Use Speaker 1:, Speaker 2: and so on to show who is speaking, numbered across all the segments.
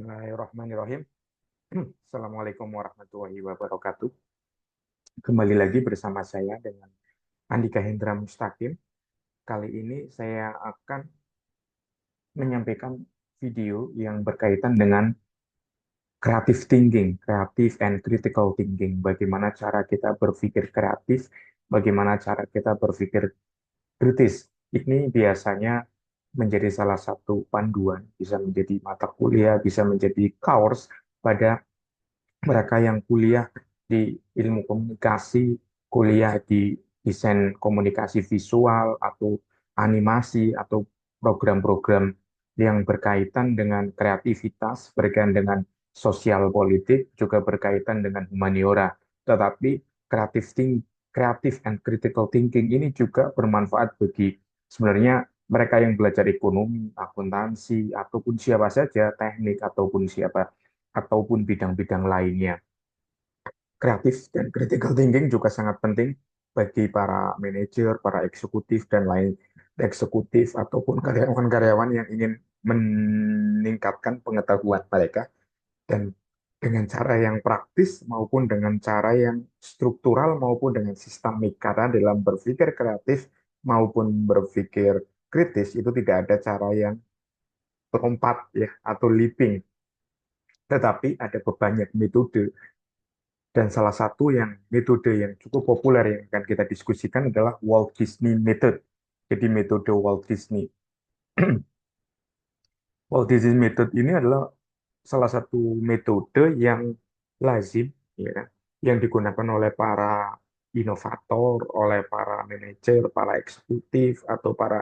Speaker 1: Bismillahirrahmanirrahim. Assalamualaikum warahmatullahi wabarakatuh. Kembali lagi bersama saya dengan Andika Hendra Mustaqim. Kali ini saya akan menyampaikan video yang berkaitan dengan creative thinking, creative and critical thinking. Bagaimana cara kita berpikir kreatif, bagaimana cara kita berpikir kritis. Ini biasanya menjadi salah satu panduan, bisa menjadi mata kuliah, bisa menjadi course pada mereka yang kuliah di ilmu komunikasi, kuliah di desain komunikasi visual atau animasi atau program-program yang berkaitan dengan kreativitas, berkaitan dengan sosial politik, juga berkaitan dengan humaniora. Tetapi creative think, creative and critical thinking ini juga bermanfaat bagi sebenarnya mereka yang belajar ekonomi, akuntansi, ataupun siapa saja, teknik ataupun siapa ataupun bidang-bidang lainnya. Kreatif dan critical thinking juga sangat penting bagi para manajer, para eksekutif, dan lain eksekutif ataupun karyawan-karyawan yang ingin meningkatkan pengetahuan mereka dan dengan cara yang praktis maupun dengan cara yang struktural maupun dengan sistemik. Karena dalam berpikir kreatif maupun berpikir kritis itu tidak ada cara yang lompat ya atau leaping, tetapi ada banyak metode. Dan salah satu yang metode yang cukup populer yang akan kita diskusikan adalah Walt Disney Method. Jadi metode Walt Disney. Walt Disney Method ini adalah salah satu metode yang lazim, ya, kan, yang digunakan oleh para inovator, oleh para manajer, para eksekutif, atau para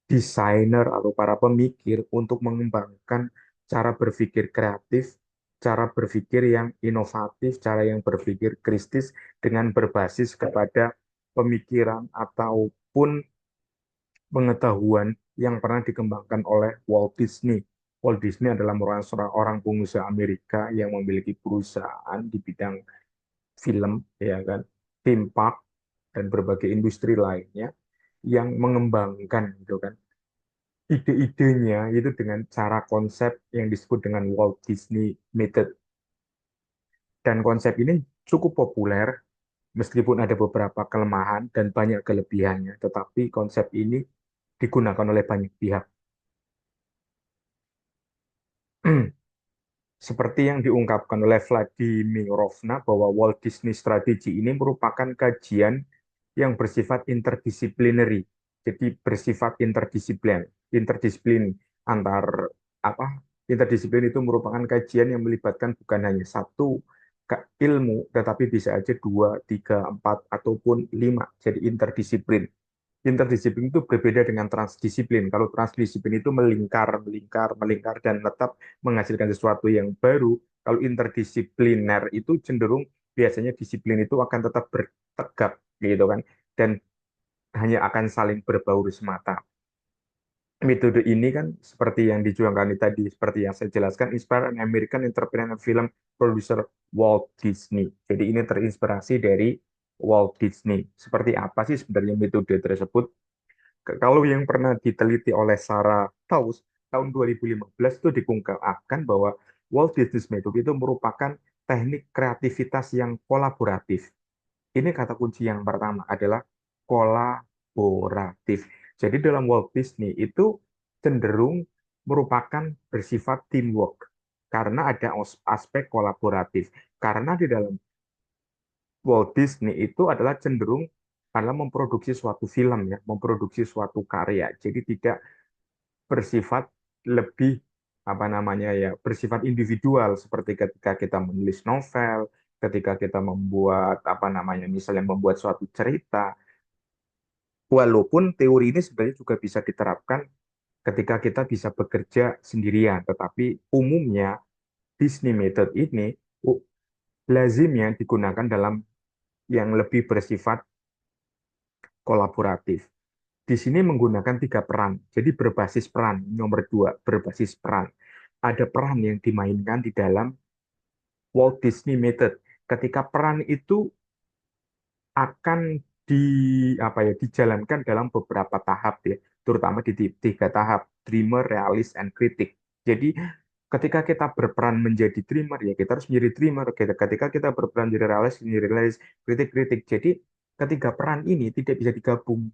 Speaker 1: desainer, atau para pemikir untuk mengembangkan cara berpikir kreatif, cara berpikir yang inovatif, cara yang berpikir kritis dengan berbasis kepada pemikiran ataupun pengetahuan yang pernah dikembangkan oleh Walt Disney. Walt Disney adalah seorang orang pengusaha Amerika yang memiliki perusahaan di bidang film, ya kan, theme park dan berbagai industri lainnya yang mengembangkan gitu kan ide-idenya itu dengan cara konsep yang disebut dengan Walt Disney Method. Dan konsep ini cukup populer meskipun ada beberapa kelemahan dan banyak kelebihannya, tetapi konsep ini digunakan oleh banyak pihak. Seperti yang diungkapkan oleh Vladimirovna bahwa Walt Disney Strategy ini merupakan kajian yang bersifat interdisciplinary. Jadi bersifat interdisiplin antar apa? Interdisiplin itu merupakan kajian yang melibatkan bukan hanya satu ilmu, tetapi bisa aja dua, tiga, empat, ataupun lima. Jadi interdisiplin. Interdisiplin itu berbeda dengan transdisiplin. Kalau transdisiplin itu melingkar, melingkar, melingkar, dan tetap menghasilkan sesuatu yang baru. Kalau interdisipliner itu cenderung biasanya disiplin itu akan tetap bertegak, gitu kan, dan hanya akan saling berbaur semata. Metode ini kan seperti yang dijuangkan tadi, seperti yang saya jelaskan, inspired an American entrepreneur film producer Walt Disney. Jadi ini terinspirasi dari Walt Disney. Seperti apa sih sebenarnya metode tersebut? Kalau yang pernah diteliti oleh Sarah Taus tahun 2015 itu diungkapkan bahwa Walt Disney Method itu merupakan teknik kreativitas yang kolaboratif. Ini kata kunci yang pertama adalah kolaboratif. Jadi dalam Walt Disney itu cenderung merupakan bersifat teamwork karena ada aspek kolaboratif. Karena di dalam Walt Disney itu adalah cenderung adalah memproduksi suatu film ya, memproduksi suatu karya. Jadi tidak bersifat lebih apa namanya ya, bersifat individual seperti ketika kita menulis novel, ketika kita membuat apa namanya misalnya membuat suatu cerita. Walaupun teori ini sebenarnya juga bisa diterapkan ketika kita bisa bekerja sendirian, tetapi umumnya Disney Method ini lazimnya digunakan dalam yang lebih bersifat kolaboratif. Di sini menggunakan tiga peran, jadi berbasis peran. Nomor dua, berbasis peran. Ada peran yang dimainkan di dalam Walt Disney Method. Ketika peran itu akan di apa ya dijalankan dalam beberapa tahap ya, terutama di tiga tahap, dreamer, realist, and critic. Jadi Ketika kita berperan menjadi dreamer, ya kita harus menjadi dreamer. Ketika kita berperan menjadi realis, menjadi realis, kritik-kritik. Jadi ketiga peran ini tidak bisa digabung.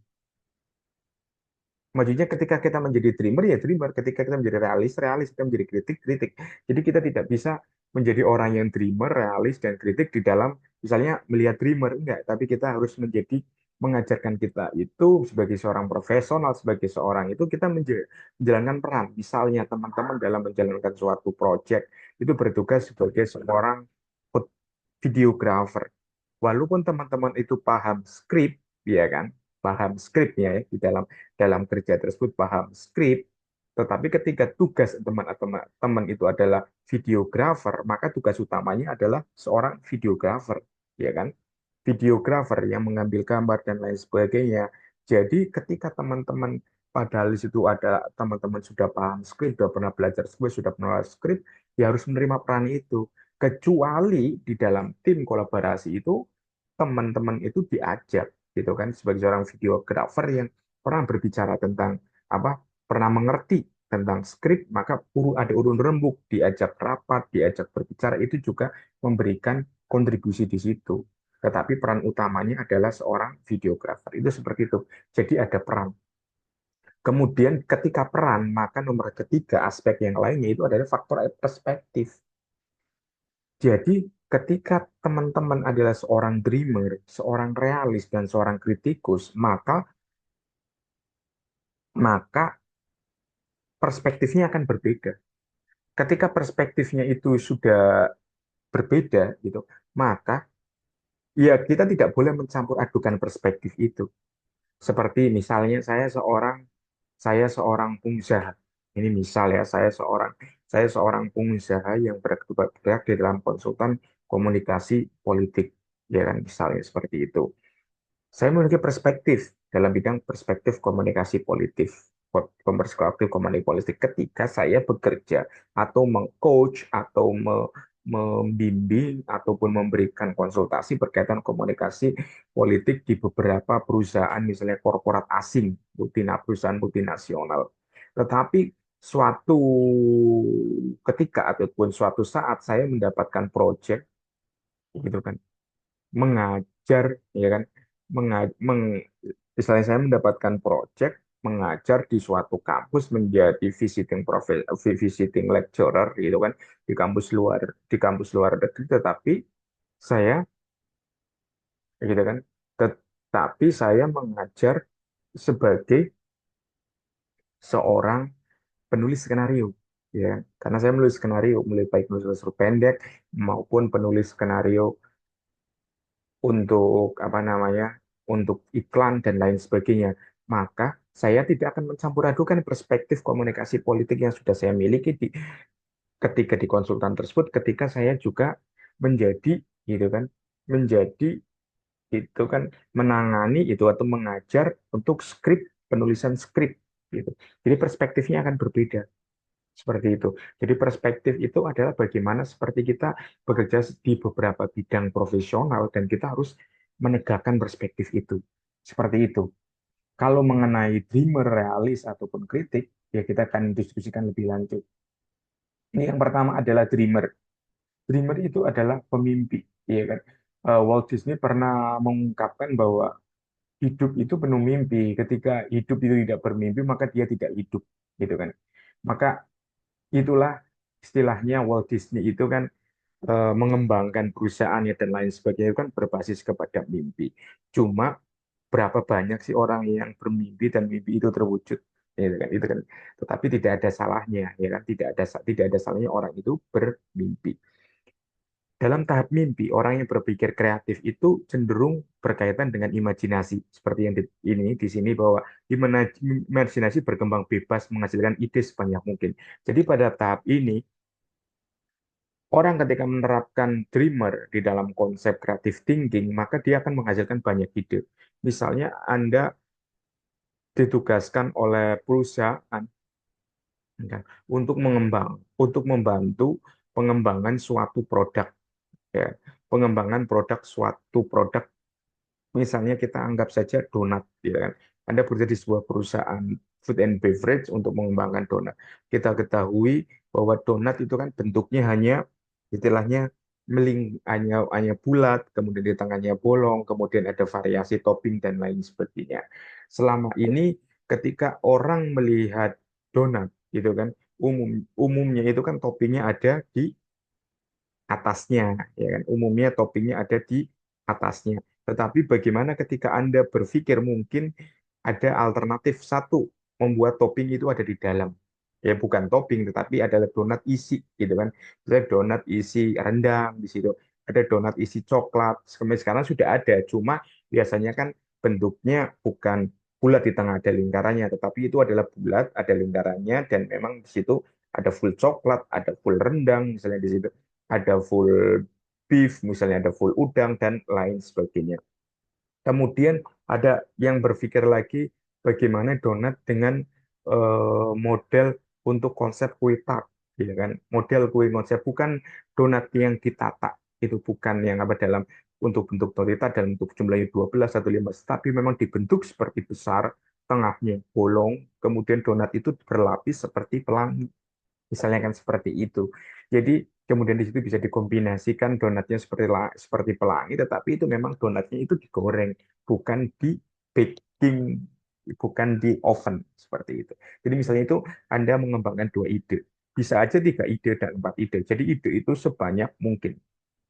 Speaker 1: Maksudnya ketika kita menjadi dreamer, ya dreamer. Ketika kita menjadi realis, realis. Kita menjadi kritik, kritik. Jadi kita tidak bisa menjadi orang yang dreamer, realis, dan kritik di dalam, misalnya melihat dreamer. Enggak, tapi kita harus menjadi, mengajarkan kita itu sebagai seorang profesional, sebagai seorang itu kita menjalankan peran. Misalnya teman-teman dalam menjalankan suatu project, itu bertugas sebagai seorang videographer. Walaupun teman-teman itu paham skrip, ya kan, paham skripnya ya, di dalam dalam kerja tersebut paham skrip, tetapi ketika tugas teman-teman itu adalah videographer, maka tugas utamanya adalah seorang videographer, ya kan? Videographer yang mengambil gambar dan lain sebagainya. Jadi ketika teman-teman, padahal di situ ada teman-teman sudah paham skrip, sudah pernah belajar skrip, sudah pernah skrip, ya harus menerima peran itu. Kecuali di dalam tim kolaborasi itu teman-teman itu diajak gitu kan, sebagai seorang videographer yang pernah berbicara tentang apa, pernah mengerti tentang skrip, maka ada urun rembuk, diajak rapat, diajak berbicara, itu juga memberikan kontribusi di situ. Tetapi peran utamanya adalah seorang videographer. Itu seperti itu. Jadi ada peran. Kemudian ketika peran, maka nomor ketiga aspek yang lainnya itu adalah faktor perspektif. Jadi ketika teman-teman adalah seorang dreamer, seorang realis, dan seorang kritikus, maka perspektifnya akan berbeda. Ketika perspektifnya itu sudah berbeda, gitu, maka ya kita tidak boleh mencampur adukan perspektif itu. Seperti misalnya saya seorang pengusaha. Ini misal ya, saya seorang pengusaha yang bergerak di dalam konsultan komunikasi politik, ya kan, misalnya seperti itu. Saya memiliki perspektif dalam bidang perspektif komunikasi politik, perspektif komunikasi politik ketika saya bekerja atau mengcoach atau membimbing ataupun memberikan konsultasi berkaitan komunikasi politik di beberapa perusahaan, misalnya korporat asing, perusahaan multinasional. Tetapi suatu ketika ataupun suatu saat saya mendapatkan proyek, gitu kan, mengajar, ya kan, misalnya saya mendapatkan proyek mengajar di suatu kampus menjadi visiting lecturer, gitu kan, di kampus luar negeri, tetapi saya, gitu kan, tetapi saya mengajar sebagai seorang penulis skenario, ya, karena saya menulis skenario, mulai baik menulis skenario pendek maupun penulis skenario untuk apa namanya, untuk iklan dan lain sebagainya, maka saya tidak akan mencampur adukan perspektif komunikasi politik yang sudah saya miliki ketika di konsultan tersebut, ketika saya juga menjadi, gitu kan, menjadi, itu kan, menangani itu atau mengajar untuk penulisan skrip, gitu. Jadi perspektifnya akan berbeda. Seperti itu. Jadi perspektif itu adalah bagaimana seperti kita bekerja di beberapa bidang profesional dan kita harus menegakkan perspektif itu. Seperti itu. Kalau mengenai dreamer, realis, ataupun kritik, ya kita akan diskusikan lebih lanjut. Ini yang pertama adalah dreamer. Dreamer itu adalah pemimpi, ya kan? Walt Disney pernah mengungkapkan bahwa hidup itu penuh mimpi. Ketika hidup itu tidak bermimpi, maka dia tidak hidup, gitu kan? Maka itulah istilahnya Walt Disney itu kan, mengembangkan perusahaannya dan lain sebagainya itu kan berbasis kepada mimpi. Cuma berapa banyak sih orang yang bermimpi dan mimpi itu terwujud, ya kan? Itu kan. Tetapi tidak ada salahnya, ya kan? Tidak ada salahnya orang itu bermimpi. Dalam tahap mimpi, orang yang berpikir kreatif itu cenderung berkaitan dengan imajinasi, seperti yang di sini bahwa imajinasi berkembang bebas menghasilkan ide sebanyak mungkin. Jadi pada tahap ini, orang ketika menerapkan dreamer di dalam konsep creative thinking, maka dia akan menghasilkan banyak ide. Misalnya Anda ditugaskan oleh perusahaan, kan, untuk membantu pengembangan suatu produk, ya. Pengembangan suatu produk, misalnya kita anggap saja donat, ya kan. Anda bekerja di sebuah perusahaan food and beverage untuk mengembangkan donat. Kita ketahui bahwa donat itu kan bentuknya hanya istilahnya hanya bulat, kemudian di tengahnya bolong, kemudian ada variasi topping dan lain sebagainya. Selama ini ketika orang melihat donat gitu kan, umumnya itu kan toppingnya ada di atasnya, ya kan? Umumnya toppingnya ada di atasnya. Tetapi bagaimana ketika Anda berpikir mungkin ada alternatif satu, membuat topping itu ada di dalam. Ya bukan topping, tetapi adalah donat isi, gitu kan. Misalnya donat isi rendang di situ, ada donat isi coklat. Sekarang sudah ada, cuma biasanya kan bentuknya bukan bulat di tengah ada lingkarannya, tetapi itu adalah bulat, ada lingkarannya, dan memang di situ ada full coklat, ada full rendang, misalnya di situ ada full beef, misalnya ada full udang, dan lain sebagainya. Kemudian ada yang berpikir lagi bagaimana donat dengan model untuk konsep kue tart, gitu kan? Model kue konsep bukan donat yang ditata, itu bukan yang apa dalam untuk bentuk tortita dalam bentuk jumlahnya 12 atau 15, tapi memang dibentuk seperti besar, tengahnya bolong, kemudian donat itu berlapis seperti pelangi. Misalnya kan seperti itu. Jadi kemudian di situ bisa dikombinasikan donatnya seperti pelangi, tetapi itu memang donatnya itu digoreng, bukan di baking, bukan di oven seperti itu. Jadi misalnya itu Anda mengembangkan dua ide, bisa aja tiga ide dan empat ide. Jadi ide itu sebanyak mungkin.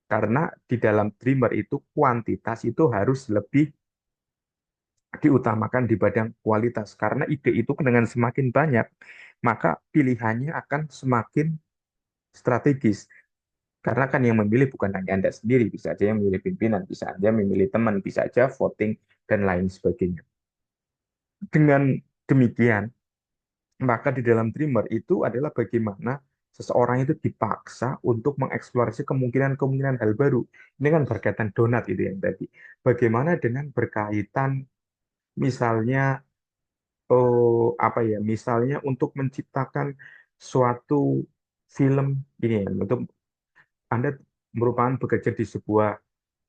Speaker 1: Karena di dalam dreamer itu kuantitas itu harus lebih diutamakan dibanding kualitas. Karena ide itu dengan semakin banyak, maka pilihannya akan semakin strategis. Karena kan yang memilih bukan hanya Anda sendiri, bisa aja yang memilih pimpinan, bisa aja memilih teman, bisa aja voting, dan lain sebagainya. Dengan demikian, maka di dalam Dreamer itu adalah bagaimana seseorang itu dipaksa untuk mengeksplorasi kemungkinan-kemungkinan hal baru. Ini kan berkaitan donat itu yang tadi. Bagaimana dengan berkaitan misalnya apa ya, misalnya untuk menciptakan suatu film ini ya, untuk Anda merupakan bekerja di sebuah,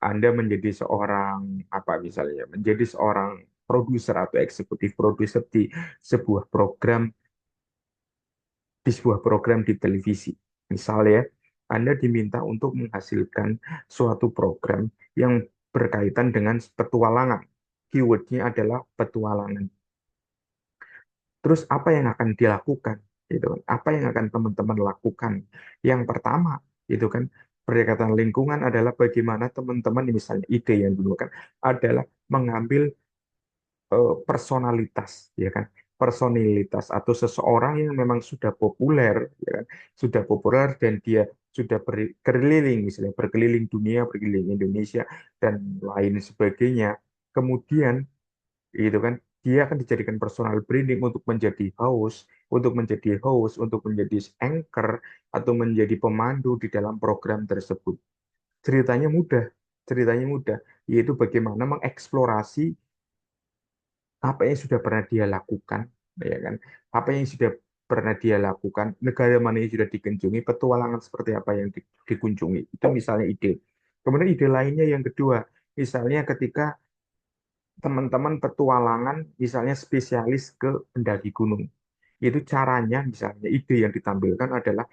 Speaker 1: Anda menjadi seorang apa misalnya, menjadi seorang produser atau eksekutif produser sebuah program sebuah program di televisi. Misalnya, Anda diminta untuk menghasilkan suatu program yang berkaitan dengan petualangan. Keywordnya adalah petualangan. Terus apa yang akan dilakukan? Gitu kan. Apa yang akan teman-teman lakukan? Yang pertama, itu kan pendekatan lingkungan adalah bagaimana teman-teman, misalnya ide yang dulu kan adalah mengambil personalitas, ya kan? Personalitas atau seseorang yang memang sudah populer, ya kan? Sudah populer dan dia sudah berkeliling, misalnya berkeliling dunia, berkeliling Indonesia dan lain sebagainya. Kemudian itu kan dia akan dijadikan personal branding untuk menjadi anchor atau menjadi pemandu di dalam program tersebut. Ceritanya mudah, ceritanya mudah, yaitu bagaimana mengeksplorasi apa yang sudah pernah dia lakukan, ya kan? Apa yang sudah pernah dia lakukan, negara mana yang sudah dikunjungi, petualangan seperti apa yang dikunjungi. Itu misalnya ide. Kemudian ide lainnya yang kedua, misalnya ketika teman-teman petualangan misalnya spesialis ke pendaki gunung. Itu caranya misalnya ide yang ditampilkan adalah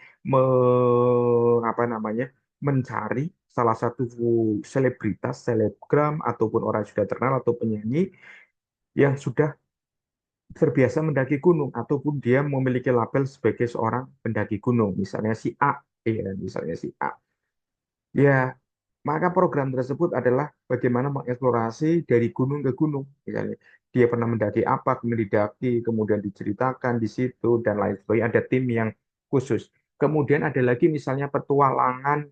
Speaker 1: apa namanya? Mencari salah satu selebritas, selebgram ataupun orang yang sudah terkenal atau penyanyi yang sudah terbiasa mendaki gunung ataupun dia memiliki label sebagai seorang pendaki gunung, misalnya si A, ya, misalnya si A. Ya, maka program tersebut adalah bagaimana mengeksplorasi dari gunung ke gunung. Misalnya, dia pernah mendaki apa, kemudian didaki, kemudian diceritakan di situ, dan lain sebagainya. Ada tim yang khusus. Kemudian ada lagi misalnya petualangan.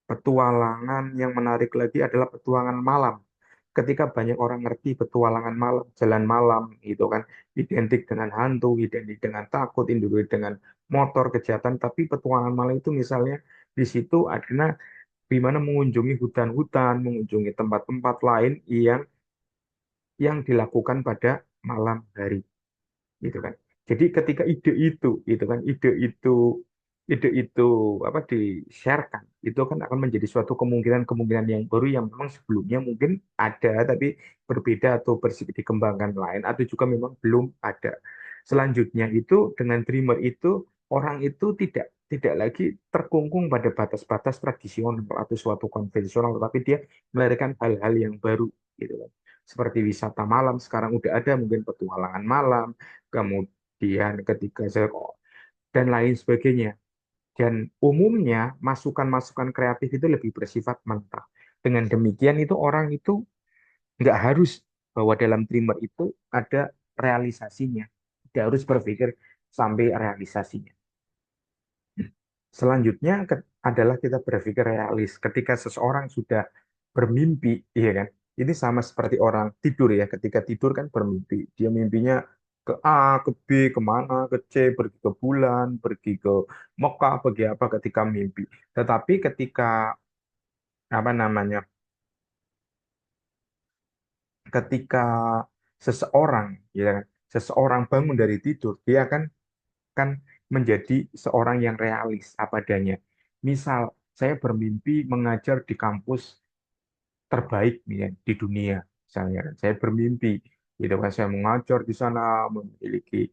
Speaker 1: Petualangan yang menarik lagi adalah petualangan malam. Ketika banyak orang ngerti petualangan malam, jalan malam, itu kan identik dengan hantu, identik dengan takut, identik dengan motor, kejahatan. Tapi petualangan malam itu misalnya di situ adalah di mana mengunjungi hutan-hutan, mengunjungi tempat-tempat lain yang dilakukan pada malam hari, gitu kan. Jadi ketika ide itu apa di-sharekan, itu kan akan menjadi suatu kemungkinan-kemungkinan yang baru yang memang sebelumnya mungkin ada tapi berbeda atau dikembangkan lain atau juga memang belum ada. Selanjutnya itu dengan Dreamer itu orang itu tidak tidak lagi terkungkung pada batas-batas tradisional atau suatu konvensional, tetapi dia melahirkan hal-hal yang baru gitu kan. Seperti wisata malam sekarang udah ada, mungkin petualangan malam, kemudian ketika saya dan lain sebagainya. Dan umumnya masukan-masukan kreatif itu lebih bersifat mentah. Dengan demikian itu orang itu nggak harus bahwa dalam dreamer itu ada realisasinya. Tidak harus berpikir sampai realisasinya. Selanjutnya adalah kita berpikir realis. Ketika seseorang sudah bermimpi, iya kan? Ini sama seperti orang tidur ya. Ketika tidur kan bermimpi. Dia mimpinya ke A, ke B, kemana, ke C, pergi ke bulan, pergi ke Mekah, pergi apa ketika mimpi. Tetapi ketika apa namanya? Ketika seseorang, ya kan, seseorang bangun dari tidur, dia akan kan menjadi seorang yang realis apa adanya. Misal, saya bermimpi mengajar di kampus terbaik nih ya, di dunia misalnya kan. Saya bermimpi gitu kan, saya mengajar di sana, memiliki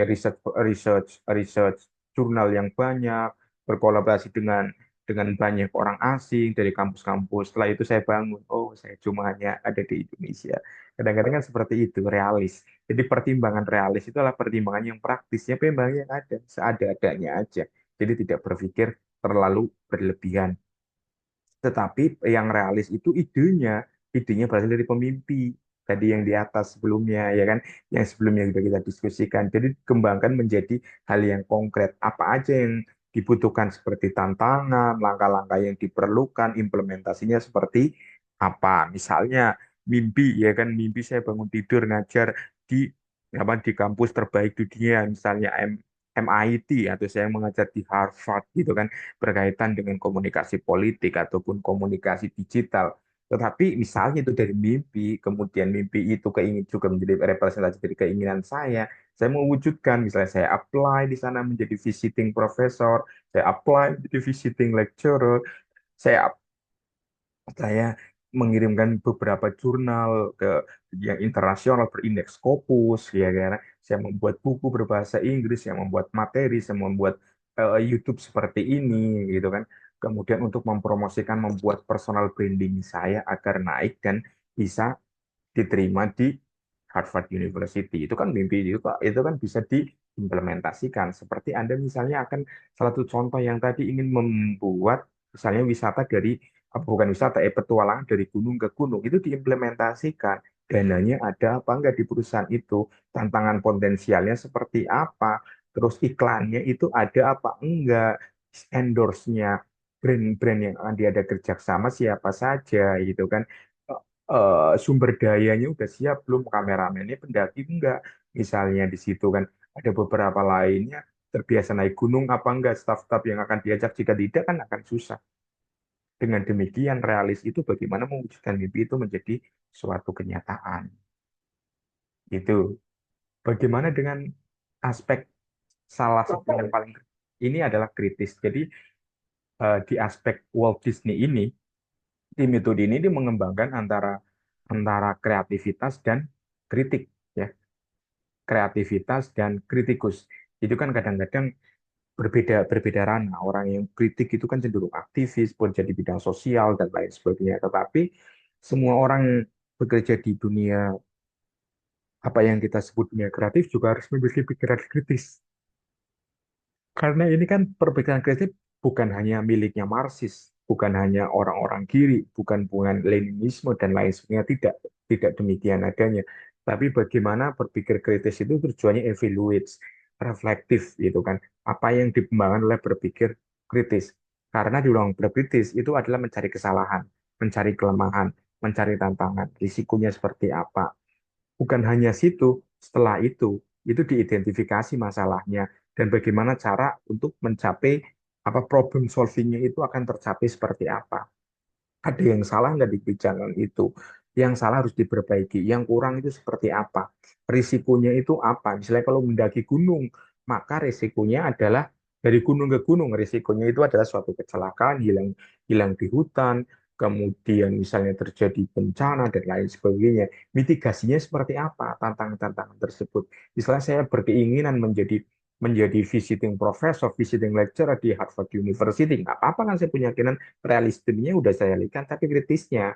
Speaker 1: research research research jurnal yang banyak, berkolaborasi dengan banyak orang asing dari kampus-kampus. Setelah itu saya bangun, oh saya cuma hanya ada di Indonesia. Kadang-kadang kan seperti itu, realis. Jadi pertimbangan realis itu adalah pertimbangan yang praktis, ya memang yang ada seada-adanya aja. Jadi tidak berpikir terlalu berlebihan. Tetapi yang realis itu idenya berasal dari pemimpi. Tadi yang di atas sebelumnya, ya kan, yang sebelumnya sudah kita diskusikan. Jadi kembangkan menjadi hal yang konkret. Apa aja yang dibutuhkan seperti tantangan, langkah-langkah yang diperlukan, implementasinya seperti apa. Misalnya mimpi, ya kan, mimpi saya bangun tidur ngajar di di kampus terbaik di dunia, misalnya MIT, atau saya mengajar di Harvard gitu kan, berkaitan dengan komunikasi politik ataupun komunikasi digital. Tetapi misalnya itu dari mimpi, kemudian mimpi itu keingin juga menjadi representasi dari keinginan saya mewujudkan, misalnya saya apply di sana menjadi visiting professor, saya apply menjadi visiting lecturer, saya saya mengirimkan beberapa jurnal ke yang internasional berindeks Scopus, ya kan. Saya membuat buku berbahasa Inggris, saya membuat materi, saya membuat YouTube seperti ini, gitu kan. Kemudian untuk mempromosikan, membuat personal branding saya agar naik dan bisa diterima di Harvard University. Itu kan mimpi juga, itu kan bisa diimplementasikan. Seperti Anda misalnya akan salah satu contoh yang tadi ingin membuat misalnya wisata dari bukan wisata, petualangan dari gunung ke gunung itu diimplementasikan. Dananya ada apa enggak di perusahaan itu, tantangan potensialnya seperti apa, terus iklannya itu ada apa enggak, endorse-nya, brand-brand yang akan diada kerjasama siapa saja gitu kan. Sumber dayanya udah siap belum, kameramennya, pendaki enggak, misalnya di situ kan ada beberapa lainnya terbiasa naik gunung apa enggak, staf-staf yang akan diajak, jika tidak kan akan susah. Dengan demikian realis itu bagaimana mewujudkan mimpi itu menjadi suatu kenyataan. Itu bagaimana dengan aspek salah satu yang paling ini adalah kritis. Jadi di aspek Walt Disney ini, di metode ini dia mengembangkan antara antara kreativitas dan kritik, ya, kreativitas dan kritikus. Itu kan kadang-kadang berbeda berbeda ranah. Orang yang kritik itu kan cenderung aktivis, bekerja di bidang sosial dan lain sebagainya. Tetapi semua orang bekerja di dunia apa yang kita sebut dunia kreatif juga harus memiliki pikiran kritis. Karena ini kan perpikiran kritis bukan hanya miliknya Marxis, bukan hanya orang-orang kiri, bukan Leninisme dan lain sebagainya. Tidak demikian adanya. Tapi bagaimana berpikir kritis itu tujuannya evaluate, reflektif gitu kan. Apa yang dikembangkan oleh berpikir kritis. Karena di ruang berkritis itu adalah mencari kesalahan, mencari kelemahan, mencari tantangan, risikonya seperti apa. Bukan hanya situ, setelah itu diidentifikasi masalahnya dan bagaimana cara untuk mencapai apa problem solvingnya itu akan tercapai seperti apa. Ada yang salah nggak di kebijakan itu? Yang salah harus diperbaiki. Yang kurang itu seperti apa? Risikonya itu apa? Misalnya kalau mendaki gunung, maka risikonya adalah dari gunung ke gunung. Risikonya itu adalah suatu kecelakaan, hilang hilang di hutan, kemudian misalnya terjadi bencana dan lain sebagainya. Mitigasinya seperti apa? Tantangan-tantangan tersebut. Misalnya saya berkeinginan menjadi menjadi visiting professor, visiting lecturer di Harvard University. Nggak apa-apa kan saya punya keyakinan realistisnya udah saya lihat, tapi kritisnya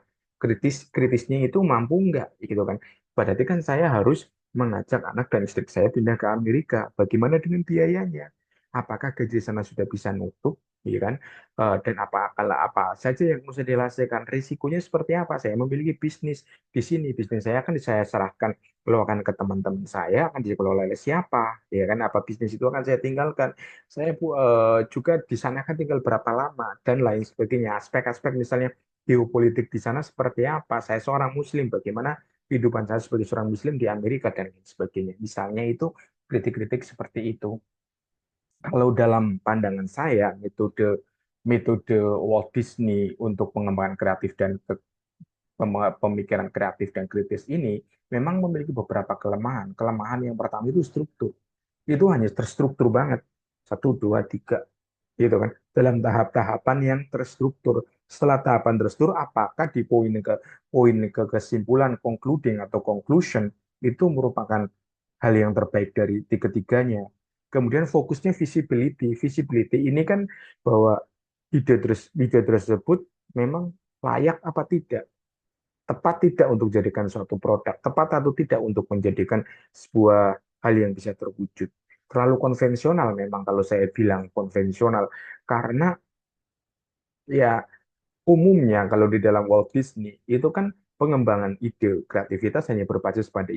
Speaker 1: itu mampu nggak gitu kan. Berarti kan saya harus mengajak anak dan istri saya pindah ke Amerika. Bagaimana dengan biayanya? Apakah gaji sana sudah bisa nutup? Iya kan? Dan kalau apa saja yang mesti dilakukan, risikonya seperti apa? Saya memiliki bisnis di sini, bisnis saya akan saya serahkan keluarkan ke teman-teman saya, akan dikelola oleh siapa, ya kan? Apa bisnis itu akan saya tinggalkan? Saya juga di sana kan tinggal berapa lama dan lain sebagainya. Aspek-aspek misalnya geopolitik di sana seperti apa? Saya seorang Muslim, bagaimana kehidupan saya sebagai seorang Muslim di Amerika dan lain sebagainya. Misalnya itu kritik-kritik seperti itu. Kalau dalam pandangan saya, metode metode Walt Disney untuk pengembangan kreatif dan pemikiran kreatif dan kritis ini memang memiliki beberapa kelemahan. Kelemahan yang pertama itu struktur. Itu hanya terstruktur banget. Satu, dua, tiga. Gitu kan. Dalam tahap-tahapan yang terstruktur. Setelah tahapan terstruktur, apakah di poin ke kesimpulan, concluding atau conclusion, itu merupakan hal yang terbaik dari ketiganya. Kemudian fokusnya visibility. Visibility ini kan bahwa ide tersebut memang layak apa tidak, tepat tidak untuk dijadikan suatu produk, tepat atau tidak untuk menjadikan sebuah hal yang bisa terwujud. Terlalu konvensional memang kalau saya bilang konvensional, karena ya umumnya kalau di dalam Walt Disney itu kan pengembangan ide kreativitas hanya berbasis pada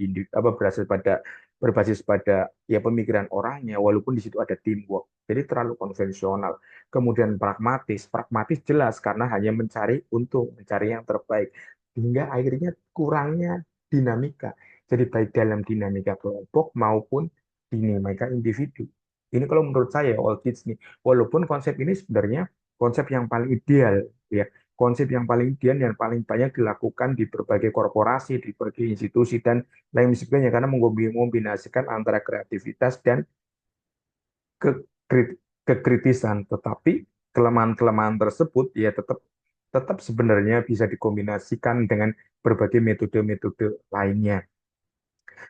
Speaker 1: berbasis pada ya pemikiran orangnya, walaupun di situ ada teamwork. Jadi terlalu konvensional. Kemudian pragmatis, pragmatis jelas karena hanya mencari untung, mencari yang terbaik, hingga akhirnya kurangnya dinamika. Jadi baik dalam dinamika kelompok maupun dinamika individu. Ini kalau menurut saya Walt Disney, walaupun konsep ini sebenarnya konsep yang paling ideal, ya, konsep yang paling ideal dan paling banyak dilakukan di berbagai korporasi, di berbagai institusi dan lain sebagainya karena mengombinasikan antara kreativitas dan kekritisan. Tetapi kelemahan-kelemahan tersebut ya tetap tetap sebenarnya bisa dikombinasikan dengan berbagai metode-metode lainnya.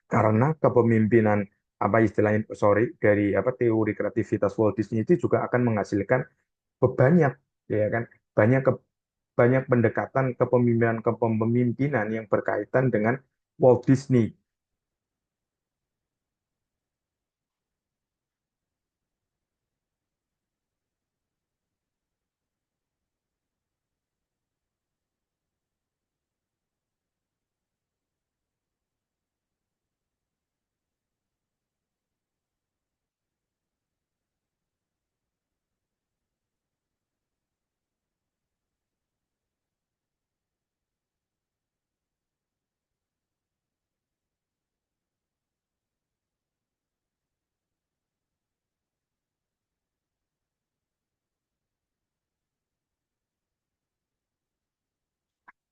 Speaker 1: Karena kepemimpinan apa istilahnya, sorry, dari apa teori kreativitas Walt Disney itu juga akan menghasilkan banyak, ya kan, banyak banyak pendekatan kepemimpinan yang berkaitan dengan Walt Disney.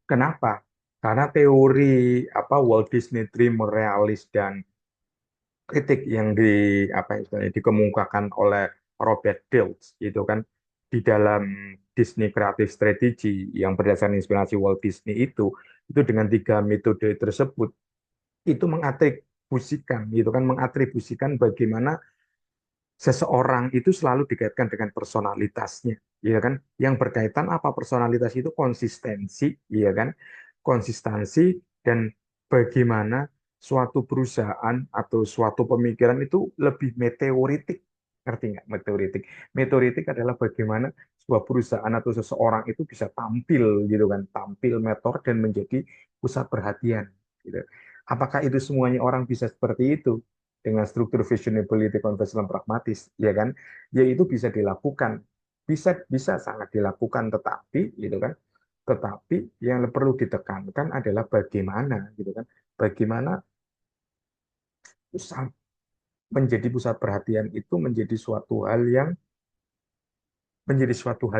Speaker 1: Kenapa? Karena teori apa Walt Disney Dream realis dan kritik yang apa istilahnya dikemukakan oleh Robert Dilts itu kan di dalam Disney Creative Strategy yang berdasarkan inspirasi Walt Disney itu dengan tiga metode tersebut itu mengatribusikan gitu kan, mengatribusikan bagaimana seseorang itu selalu dikaitkan dengan personalitasnya, ya kan? Yang berkaitan apa personalitas itu konsistensi, ya kan? Konsistensi dan bagaimana suatu perusahaan atau suatu pemikiran itu lebih meteoritik. Ngerti nggak meteoritik? Meteoritik adalah bagaimana sebuah perusahaan atau seseorang itu bisa tampil gitu kan, tampil meteor dan menjadi pusat perhatian gitu. Apakah itu semuanya orang bisa seperti itu? Dengan struktur visionability konvensional pragmatis, ya kan? Ya itu bisa dilakukan, bisa bisa sangat dilakukan, tetapi gitu kan? Tetapi yang perlu ditekankan adalah bagaimana, gitu kan? Bagaimana pusat menjadi pusat perhatian itu menjadi suatu hal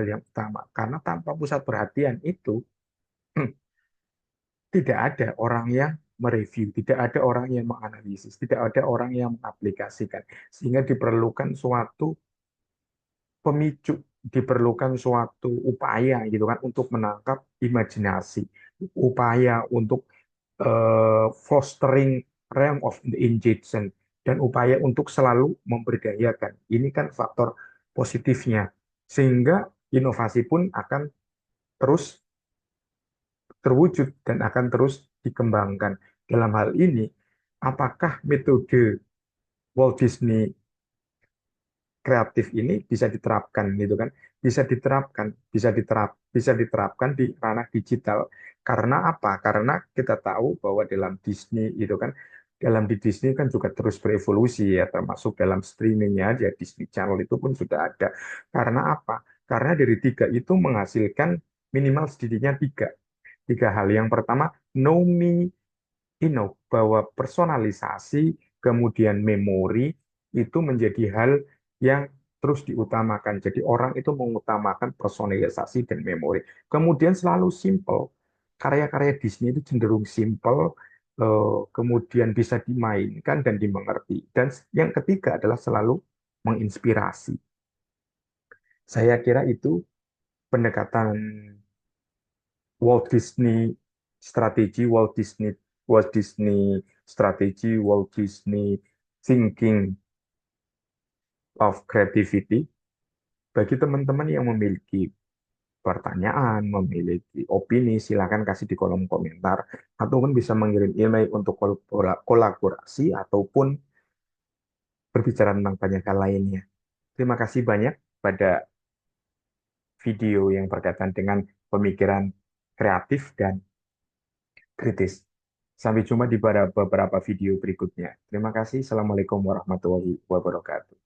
Speaker 1: yang utama. Karena tanpa pusat perhatian itu tidak ada orang yang mereview, tidak ada orang yang menganalisis, tidak ada orang yang mengaplikasikan, sehingga diperlukan suatu pemicu, diperlukan suatu upaya gitu kan untuk menangkap imajinasi, upaya untuk fostering realm of the engagement, dan upaya untuk selalu memberdayakan. Ini kan faktor positifnya. Sehingga inovasi pun akan terus terwujud dan akan terus dikembangkan. Dalam hal ini, apakah metode Walt Disney kreatif ini bisa diterapkan gitu kan, bisa diterapkan di ranah digital. Karena apa? Karena kita tahu bahwa dalam Disney itu kan, dalam di Disney kan juga terus berevolusi ya, termasuk dalam streamingnya aja Disney Channel itu pun sudah ada. Karena apa? Karena dari tiga itu menghasilkan minimal sedikitnya tiga hal. Yang pertama, know me, bahwa personalisasi kemudian memori itu menjadi hal yang terus diutamakan. Jadi orang itu mengutamakan personalisasi dan memori. Kemudian selalu simple. Karya-karya Disney itu cenderung simple, kemudian bisa dimainkan dan dimengerti. Dan yang ketiga adalah selalu menginspirasi. Saya kira itu pendekatan Walt Disney strategi, Walt Disney strategi, Walt Disney thinking of creativity. Bagi teman-teman yang memiliki pertanyaan, memiliki opini, silakan kasih di kolom komentar, ataupun bisa mengirim email untuk kolaborasi ataupun berbicara tentang banyak hal lainnya. Terima kasih banyak pada video yang berkaitan dengan pemikiran kreatif dan kritis. Sampai jumpa di beberapa video berikutnya. Terima kasih. Assalamualaikum warahmatullahi wabarakatuh.